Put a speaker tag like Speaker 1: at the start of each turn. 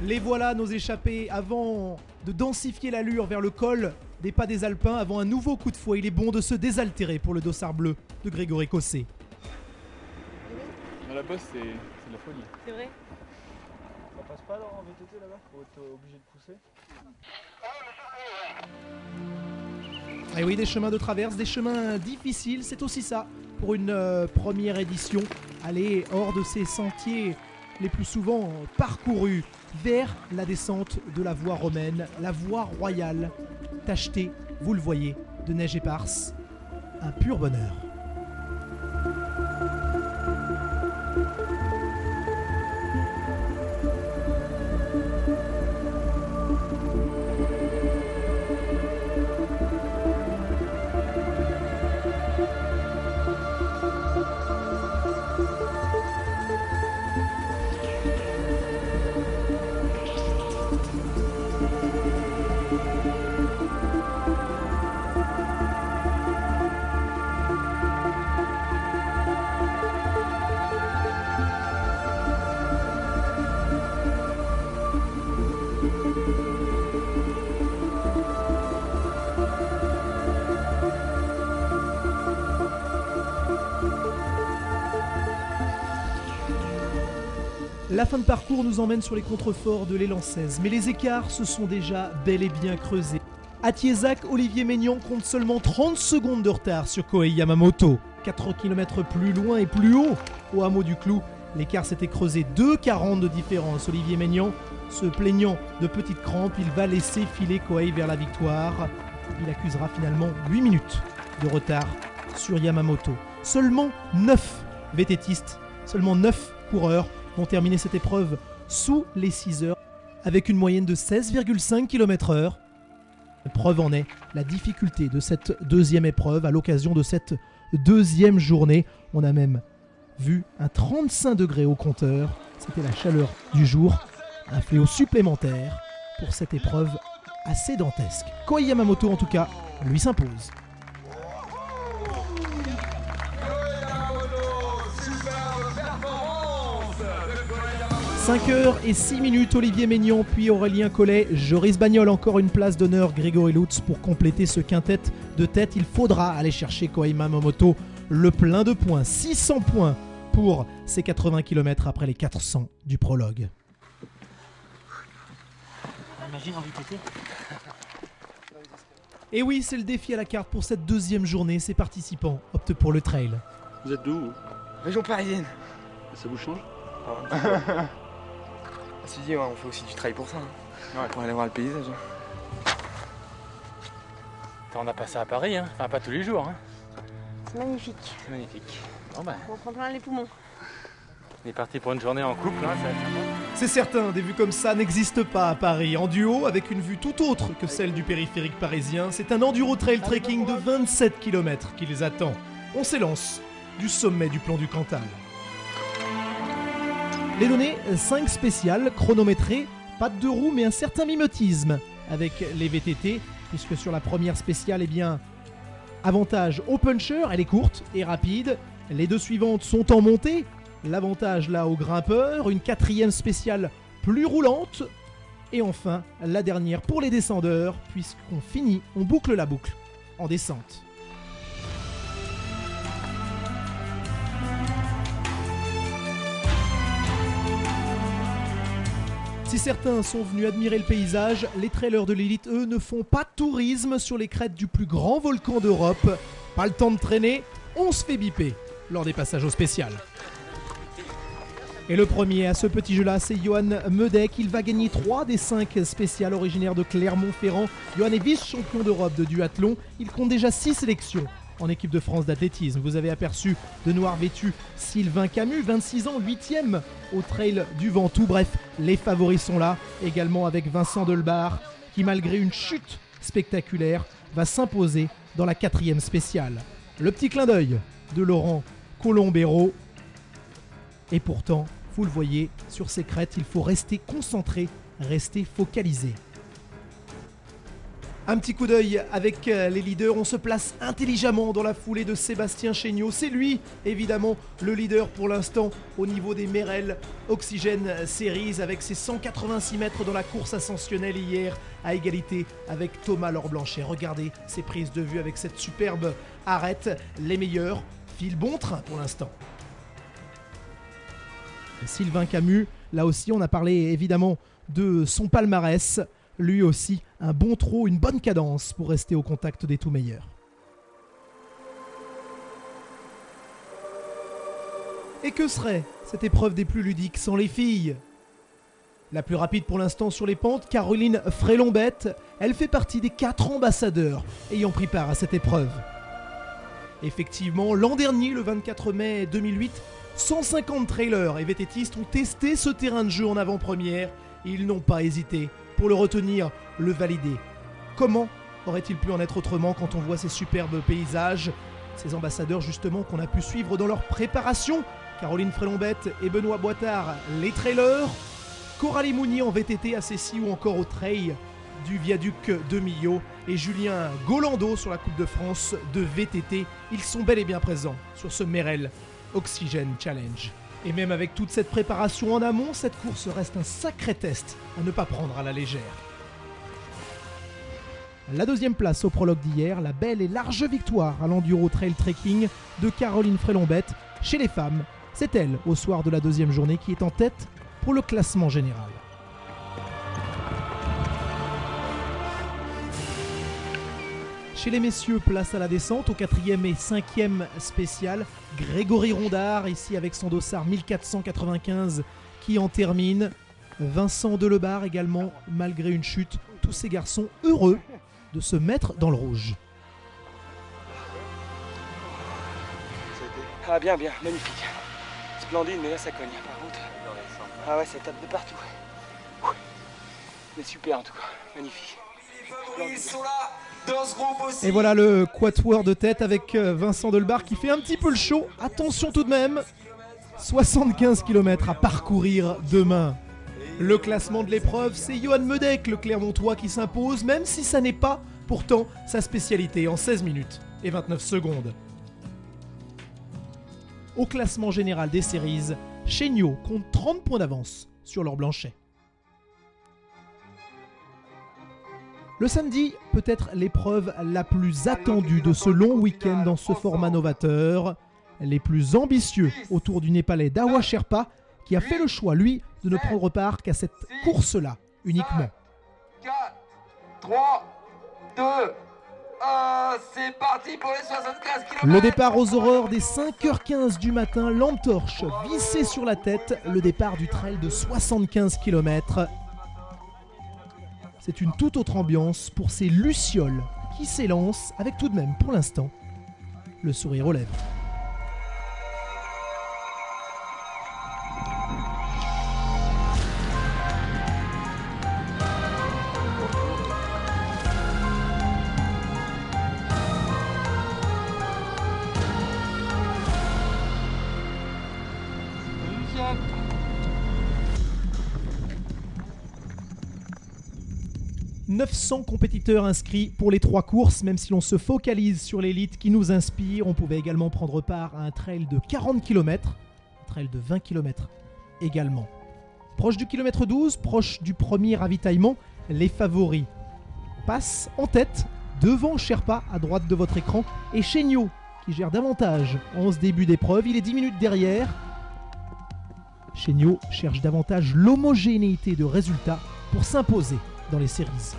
Speaker 1: Les voilà nos échappés avant de densifier l'allure vers le col des pas des Alpins avant un nouveau coup de fouet. Il est bon de se désaltérer pour le dossard bleu de Grégory Cossé.
Speaker 2: Dans la bosse, c'est de la folie.
Speaker 3: C'est vrai.
Speaker 2: Ça passe pas en VTT là-bas? Faut être obligé de pousser.
Speaker 1: Et oui, des chemins de traverse, des chemins difficiles, c'est aussi ça pour une première édition. Aller hors de ces sentiers les plus souvent parcourus vers la descente de la voie romaine, la voie royale, tachetée, vous le voyez, de neige éparse. Un pur bonheur. La fin de parcours nous emmène sur les contreforts de l'élan 16, mais les écarts se sont déjà bel et bien creusés. À Thiezac, Olivier Maignan compte seulement 30 secondes de retard sur Kohei Yamamoto. 4 km plus loin et plus haut, au hameau du Clou, l'écart s'était creusé, 2,40 de différence. Olivier Maignan, se plaignant de petites crampes, il va laisser filer Kohei vers la victoire. Il accusera finalement 8 minutes de retard sur Yamamoto. Seulement 9 VTTistes, seulement 9 coureurs vont terminer cette épreuve sous les 6 heures avec une moyenne de 16,5 km/h. Preuve en est la difficulté de cette deuxième épreuve à l'occasion de cette deuxième journée. On a même vu un 35 degrés au compteur. C'était la chaleur du jour, un fléau supplémentaire pour cette épreuve assez dantesque. Kohei Yamamoto en tout cas lui s'impose. 5h06, Olivier Maignan puis Aurélien Collet, Joris Bagnol, encore une place d'honneur, Grégory Lutz pour compléter ce quintet de tête. Il faudra aller chercher Kohei Yamamoto le plein de points, 600 points pour ces 80 km après les 400 du prologue.
Speaker 3: Imagine en VTT.
Speaker 1: Et oui, c'est le défi à la carte pour cette deuxième journée. Ces participants optent pour le trail.
Speaker 2: Vous êtes d'où?
Speaker 4: Région parisienne.
Speaker 2: Ça vous change?
Speaker 4: On s'est dit, ouais, on fait aussi du trail pour ça. Hein. Ouais. Pour aller voir le paysage.
Speaker 5: On n'a pas ça à Paris, hein. Enfin pas tous les jours. Hein.
Speaker 3: C'est magnifique.
Speaker 5: C'est magnifique. Bon bah,
Speaker 3: On prend plein les poumons.
Speaker 5: on est parti pour une journée en couple, hein, ça va être sympa.
Speaker 1: C'est certain, des vues comme ça n'existent pas à Paris. En duo, avec une vue tout autre que celle du périphérique parisien, c'est un enduro trail trekking de 27 km qui les attend. On s'élance du sommet du plan du Cantal. Les données 5 spéciales, chronométrées, pas de deux roues mais un certain mimétisme avec les VTT, puisque sur la première spéciale, eh bien, avantage au puncher, elle est courte et rapide. Les deux suivantes sont en montée, l'avantage là au grimpeur, une quatrième spéciale plus roulante, et enfin la dernière pour les descendeurs, puisqu'on finit, on boucle la boucle en descente. Si certains sont venus admirer le paysage, les trailers de l'élite, eux, ne font pas de tourisme sur les crêtes du plus grand volcan d'Europe. Pas le temps de traîner, on se fait biper lors des passages au spécial. Et le premier à ce petit jeu-là, c'est Johan Medek. Il va gagner 3 des 5 spéciales originaires de Clermont-Ferrand. Johan est vice-champion d'Europe de duathlon. Il compte déjà 6 sélections en équipe de France d'athlétisme. Vous avez aperçu de noir vêtu Sylvain Camus, 26 ans, 8e au Trail du Ventoux. Bref, les favoris sont là, également avec Vincent Delbar, qui malgré une chute spectaculaire, va s'imposer dans la 4e spéciale. Le petit clin d'œil de Laurent Colombero. Et pourtant, vous le voyez, sur ces crêtes, il faut rester concentré, rester focalisé. Un petit coup d'œil avec les leaders, on se place intelligemment dans la foulée de Sébastien Chéniaud. C'est lui, évidemment, le leader pour l'instant au niveau des Merrell Oxygen Series avec ses 186 mètres dans la course ascensionnelle hier à égalité avec Thomas Laure-Blanchet. Regardez ses prises de vue avec cette superbe arête. Les meilleurs filent bon train pour l'instant. Sylvain Camus, là aussi on a parlé évidemment de son palmarès. Lui aussi, un bon trot, une bonne cadence pour rester au contact des tout meilleurs. Et que serait cette épreuve des plus ludiques sans les filles ? La plus rapide pour l'instant sur les pentes, Caroline Frélombette, elle fait partie des 4 ambassadeurs ayant pris part à cette épreuve. Effectivement, l'an dernier, le 24 mai 2008, 150 trailers et VTTistes ont testé ce terrain de jeu en avant-première et ils n'ont pas hésité pour le retenir, le valider. Comment aurait-il pu en être autrement quand on voit ces superbes paysages, ces ambassadeurs justement qu'on a pu suivre dans leur préparation, Caroline Frélombette et Benoît Boitard, les trailers, Coralie Mounier en VTT à Cessy ou encore au trail du viaduc de Millau et Julien Golando sur la Coupe de France de VTT. Ils sont bel et bien présents sur ce Merrell Oxygen Challenge. Et même avec toute cette préparation en amont, cette course reste un sacré test à ne pas prendre à la légère. La deuxième place au prologue d'hier, la belle et large victoire à l'Enduro Trail Trekking de Caroline Frélombette. Chez les femmes, c'est elle, au soir de la deuxième journée, qui est en tête pour le classement général. Chez les messieurs, place à la descente, au 4e et 5e spécial. Grégory Rondard, ici avec son dossard 1495, qui en termine. Vincent Delebarre également, malgré une chute. Tous ces garçons heureux de se mettre dans le rouge.
Speaker 4: Ah bien, magnifique. Splendide, mais là ça cogne par contre. Ah ouais, ça tape de partout. Mais super en tout cas, magnifique.
Speaker 6: Ils sont là dans ce groupe aussi.
Speaker 1: Et voilà le quatuor de tête avec Vincent Delebarre qui fait un petit peu le show. Attention tout de même, 75 km à parcourir demain. Le classement de l'épreuve, c'est Johan Medeck, le Clermontois, qui s'impose, même si ça n'est pas pourtant sa spécialité, en 16 minutes et 29 secondes. Au classement général des séries, Chéniaud compte 30 points d'avance sur Laure-Blanchet. Le samedi, peut-être l'épreuve la plus attendue de ce long week-end dans ce format novateur. Les plus ambitieux autour du Népalais Dawa Sherpa, qui a fait le choix, lui, de ne prendre part qu'à cette course-là uniquement.
Speaker 6: 4, 3, 2, 1, c'est parti pour les 75 km.
Speaker 1: Le départ aux aurores des 5h15 du matin, lampe torche vissée sur la tête, le départ du trail de 75 km. C'est une toute autre ambiance pour ces lucioles qui s'élancent avec tout de même, pour l'instant, le sourire aux lèvres.
Speaker 6: Deuxième.
Speaker 1: 900 compétiteurs inscrits pour les 3 courses, même si l'on se focalise sur l'élite qui nous inspire. On pouvait également prendre part à un trail de 40 km, un trail de 20 km également. Proche du kilomètre 12, proche du premier ravitaillement, les favoris passent en tête, devant Sherpa à droite de votre écran, et Chéniaud qui gère davantage en ce début d'épreuve. Il est 10 minutes derrière. Chéniaud cherche davantage l'homogénéité de résultats pour s'imposer dans les séries.